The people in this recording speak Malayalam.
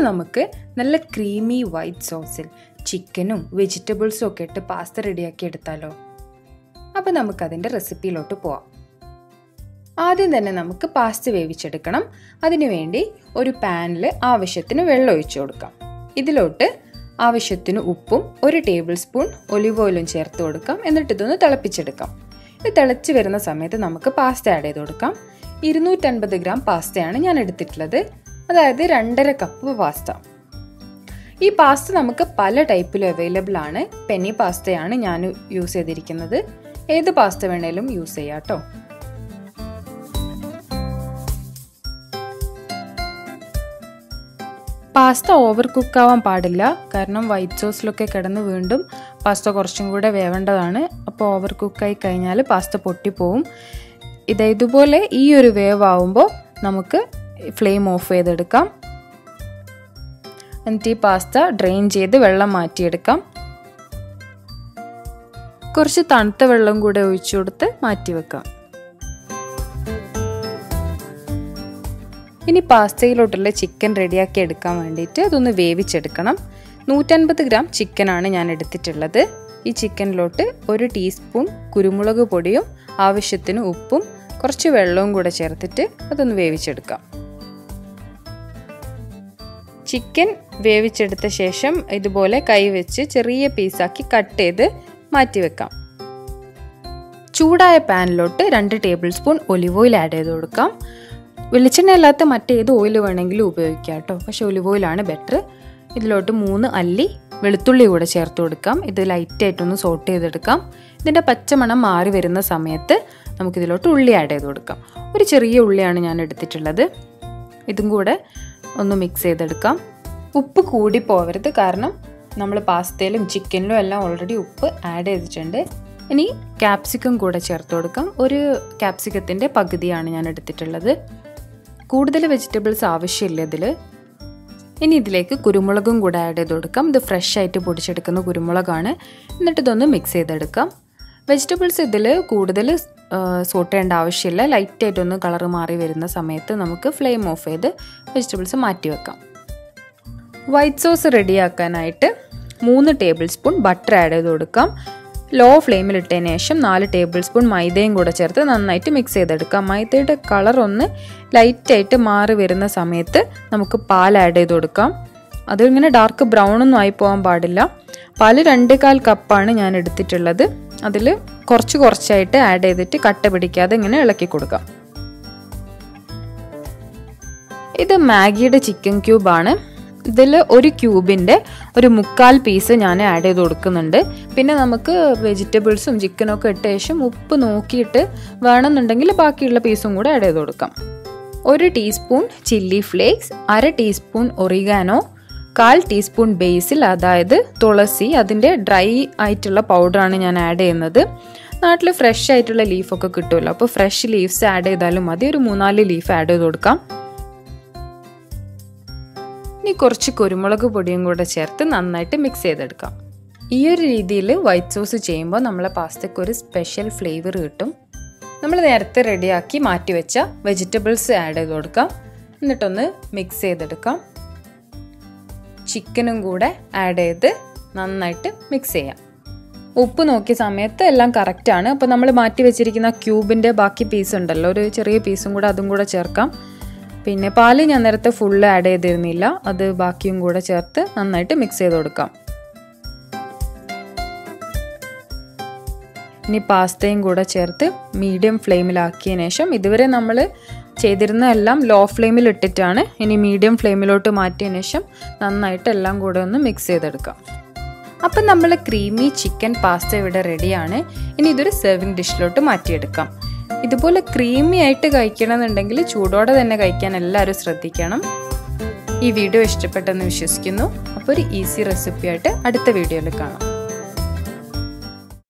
നമുക്ക് നല്ല ക്രീമി വൈറ്റ് സോസിൽ ചിക്കനും വെജിറ്റബിൾസും ഒക്കെ ഇട്ട് പാസ്ത റെഡിയാക്കി എടുത്താലോ? അപ്പോൾ നമുക്കതിൻ്റെ റെസിപ്പിയിലോട്ട് പോവാം. ആദ്യം തന്നെ നമുക്ക് പാസ്ത വേവിച്ചെടുക്കണം. അതിനുവേണ്ടി ഒരു പാനിൽ ആവശ്യത്തിന് വെള്ളം ഒഴിച്ചു കൊടുക്കാം. ഇതിലോട്ട് ആവശ്യത്തിന് ഉപ്പും 1 ടേബിൾ സ്പൂൺ ഒലിവ് ഓയിലും ചേർത്ത് കൊടുക്കാം. എന്നിട്ട് ഇതൊന്ന് തിളപ്പിച്ചെടുക്കാം. ഇത് തിളച്ച് വരുന്ന സമയത്ത് നമുക്ക് പാസ്ത ആഡ് ചെയ്ത് കൊടുക്കാം. 250 ഗ്രാം പാസ്തയാണ് ഞാൻ എടുത്തിട്ടുള്ളത്, അതായത് 2.5 കപ്പ് പാസ്ത. ഈ പാസ്ത നമുക്ക് പല ടൈപ്പിലും അവൈലബിൾ ആണ്. പെന്നി പാസ്തയാണ് ഞാൻ യൂസ് ചെയ്തിരിക്കുന്നത്. ഏത് പാസ്ത വേണേലും യൂസ് ചെയ്യാം കേട്ടോ. പാസ്ത ഓവർ കുക്കാവാൻ പാടില്ല, കാരണം വൈറ്റ് സോസിലൊക്കെ കിടന്ന് വീണ്ടും പാസ്ത കുറച്ചും കൂടെ വേവേണ്ടതാണ്. അപ്പോൾ ഓവർ കുക്കായി കഴിഞ്ഞാൽ പാസ്ത പൊട്ടിപ്പോവും. ഇതുപോലെ ഈ ഒരു വേവാകുമ്പോൾ നമുക്ക് ഫ്ലെയിം ഓഫ് ചെയ്തെടുക്കാം. എന്നിട്ട് ഈ പാസ്ത ഡ്രെയിൻ ചെയ്ത് വെള്ളം മാറ്റിയെടുക്കാം. കുറച്ച് തണുത്ത വെള്ളം കൂടെ ഒഴിച്ചു കൊടുത്ത് മാറ്റി വെക്കാം. ഇനി പാസ്തയിലോട്ടുള്ള ചിക്കൻ റെഡിയാക്കി എടുക്കാൻ വേണ്ടിയിട്ട് അതൊന്ന് വേവിച്ചെടുക്കണം. 150 ഗ്രാം ചിക്കനാണ് ഞാൻ എടുത്തിട്ടുള്ളത്. ഈ ചിക്കനിലോട്ട് 1 ടീസ്പൂൺ കുരുമുളക് പൊടിയും ആവശ്യത്തിന് ഉപ്പും കുറച്ച് വെള്ളവും കൂടെ ചേർത്തിട്ട് അതൊന്ന് വേവിച്ചെടുക്കാം. ചിക്കൻ വേവിച്ചെടുത്ത ശേഷം ഇതുപോലെ കൈവച്ച് ചെറിയ പീസാക്കി കട്ട് ചെയ്ത് മാറ്റി വെക്കാം. ചൂടായ പാനിലോട്ട് 2 table spoon olive oil add ചെയ്ത് കൊടുക്കാം. വെളിച്ചെണ്ണ അല്ലാത്ത മറ്റേത് ഓയിൽ വേണമെങ്കിലും ഉപയോഗിക്കാം കേട്ടോ, പക്ഷേ ഒലിവ് ഓയിലാണ് ബെറ്റർ. ഇതിലോട്ട് 3 അല്ലി വെളുത്തുള്ളി കൂടെ ചേർത്ത് കൊടുക്കാം. ഇത് ലൈറ്റായിട്ടൊന്ന് സോട്ട് ചെയ്തെടുക്കാം. ഇതിൻ്റെ പച്ചമണം മാറി വരുന്ന സമയത്ത് നമുക്കിതിലോട്ട് ഉള്ളി ആഡ് ചെയ്ത് കൊടുക്കാം. ഒരു ചെറിയ ഉള്ളിയാണ് ഞാൻ എടുത്തിട്ടുള്ളത്. ഇതും കൂടെ ഒന്ന് മിക്സ് ചെയ്തെടുക്കാം. ഉപ്പ് കൂടി പോവരുത്, കാരണം നമ്മൾ പാസ്തയിലും ചിക്കനിലും എല്ലാം ഓൾറെഡി ഉപ്പ് ആഡ് ചെയ്തിട്ടുണ്ട്. ഇനി ക്യാപ്സിക്കം കൂടെ ചേർത്ത് കൊടുക്കാം. ഒരു ക്യാപ്സിക്കത്തിൻ്റെ പകുതിയാണ് ഞാൻ എടുത്തിട്ടുള്ളത്. കൂടുതൽ വെജിറ്റബിൾസ് ആവശ്യമില്ല ഇതിൽ. ഇനി ഇതിലേക്ക് കുരുമുളകും കൂടെ ആഡ് ചെയ്ത് കൊടുക്കാം. ഇത് ഫ്രഷ് ആയിട്ട് പൊടിച്ചെടുക്കുന്ന കുരുമുളകാണ്. എന്നിട്ട് ഇതൊന്ന് മിക്സ് ചെയ്തെടുക്കാം. വെജിറ്റബിൾസ് ഇതിൽ കൂടുതൽ സോട്ട് ചെയ്യേണ്ട ആവശ്യമില്ല. ലൈറ്റായിട്ടൊന്ന് കളർ മാറി വരുന്ന സമയത്ത് നമുക്ക് ഫ്ലെയിം ഓഫ് ചെയ്ത് വെജിറ്റബിൾസ് മാറ്റി വെക്കാം. വൈറ്റ് സോസ് റെഡിയാക്കാനായിട്ട് 3 ടേബിൾ സ്പൂൺ ബട്ടർ ആഡ് ചെയ്ത് കൊടുക്കാം. ലോ ഫ്ലെയിമിലിട്ടതിന് ശേഷം 4 ടേബിൾ സ്പൂൺ മൈദയും കൂടെ ചേർത്ത് നന്നായിട്ട് മിക്സ് ചെയ്തെടുക്കാം. മൈദയുടെ കളർ ഒന്ന് ലൈറ്റായിട്ട് മാറി വരുന്ന സമയത്ത് നമുക്ക് പാൽ ആഡ് ചെയ്ത് കൊടുക്കാം. അതിങ്ങനെ ഡാർക്ക് ബ്രൗൺ ഒന്നും ആയി പോകാൻ പാടില്ല. പാല് 2.25 കപ്പാണ് ഞാൻ എടുത്തിട്ടുള്ളത്. അതിൽ കുറച്ചായിട്ട് ആഡ് ചെയ്തിട്ട് കട്ട പിടിക്കാതെ ഇങ്ങനെ ഇളക്കി കൊടുക്കാം. ഇത് മാഗിയുടെ ചിക്കൻ ക്യൂബാണ്. ഇതിൽ 1 ക്യൂബിൻ്റെ 1/4 പീസ് ഞാൻ ആഡ് ചെയ്ത് കൊടുക്കുന്നുണ്ട്. പിന്നെ നമുക്ക് വെജിറ്റബിൾസും ചിക്കനൊക്കെ ഇട്ട ശേഷം ഉപ്പ് നോക്കിയിട്ട് വേണമെന്നുണ്ടെങ്കിൽ ബാക്കിയുള്ള പീസും കൂടെ ആഡ് ചെയ്ത് കൊടുക്കാം. 1 teaspoon chilli flakes, 1/2 teaspoon oregano, 1/4 teaspoon basil, അതായത് തുളസി, അതിൻ്റെ ഡ്രൈ ആയിട്ടുള്ള പൗഡറാണ് ഞാൻ ആഡ് ചെയ്യുന്നത്. നാട്ടിൽ ഫ്രഷ് ആയിട്ടുള്ള ലീഫൊക്കെ കിട്ടുമല്ലോ, അപ്പോൾ ഫ്രഷ് ലീവ്സ് ആഡ് ചെയ്താലും മതി. ഒരു 3-4 ലീഫ് ആഡ് ചെയ്ത് കൊടുക്കാം. ഇനി കുറച്ച് കുരുമുളക് പൊടിയും കൂടെ ചേർത്ത് നന്നായിട്ട് മിക്സ് ചെയ്തെടുക്കാം. ഈ ഒരു രീതിയിൽ വൈറ്റ് സോസ് ചെയ്യുമ്പോൾ നമ്മളെ പാസ്തയ്ക്ക് ഒരു സ്പെഷ്യൽ ഫ്ലേവർ കിട്ടും. നമ്മൾ നേരത്തെ റെഡിയാക്കി മാറ്റി വെച്ച വെജിറ്റബിൾസ് ആഡ് ചെയ്ത് കൊടുക്കാം. എന്നിട്ടൊന്ന് മിക്സ് ചെയ്തെടുക്കാം. ചിക്കനും കൂടെ ആഡ് ചെയ്ത് നന്നായിട്ട് മിക്സ് ചെയ്യാം. ഉപ്പ് നോക്കിയ സമയത്ത് എല്ലാം കറക്റ്റാണ്. അപ്പോൾ നമ്മൾ മാറ്റി വെച്ചിരിക്കുന്ന ക്യൂബിൻ്റെ ബാക്കി പീസ് ഉണ്ടല്ലോ, ഒരു ചെറിയ പീസും കൂടെ അതും കൂടെ ചേർക്കാം. പിന്നെ പാല് ഞാൻ നേരത്തെ ഫുള്ള് ആഡ് ചെയ്തിരുന്നില്ല, അത് ബാക്കിയും കൂടെ ചേർത്ത് നന്നായിട്ട് മിക്സ് ചെയ്ത് കൊടുക്കാം. ഇനി പാസ്തയും കൂടെ ചേർത്ത് മീഡിയം ഫ്ലെയിമിലാക്കിയതിന് ശേഷം, ഇതുവരെ നമ്മൾ ചെയ്തിരുന്ന എല്ലാം ലോ ഫ്ലെയിമിൽ ഇട്ടിട്ടാണ്, ഇനി മീഡിയം ഫ്ലെയിമിലോട്ട് മാറ്റിയതിന് ശേഷം നന്നായിട്ട് എല്ലാം കൂടെ ഒന്ന് മിക്സ് ചെയ്തെടുക്കാം. അപ്പം നമ്മൾ ക്രീമി ചിക്കൻ പാസ്ത ഇവിടെ റെഡിയാണ്. ഇനി ഇതൊരു സെർവിങ് ഡിഷിലോട്ട് മാറ്റിയെടുക്കാം. ഇതുപോലെ ക്രീമി ആയിട്ട് കഴിക്കണമെന്നുണ്ടെങ്കിൽ ചൂടോടെ തന്നെ കഴിക്കാൻ എല്ലാവരും ശ്രദ്ധിക്കണം. ഈ വീഡിയോ ഇഷ്ടപ്പെട്ടെന്ന് വിശ്വസിക്കുന്നു. അപ്പോൾ ഒരു ഈസി റെസിപ്പി ആയിട്ട് അടുത്ത വീഡിയോയിൽ കാണാം.